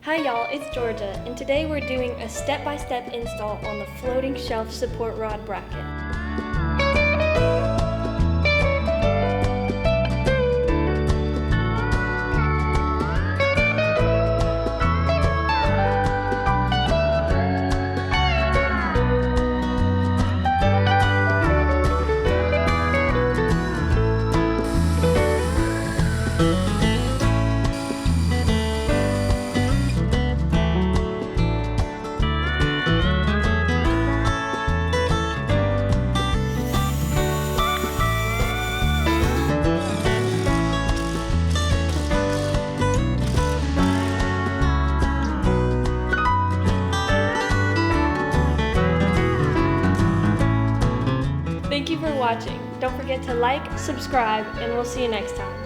Hi y'all, it's Georgia, and today we're doing a step-by-step install on the floating shelf support rod bracket. Thank you for watching. Don't forget to like, subscribe, and we'll see you next time.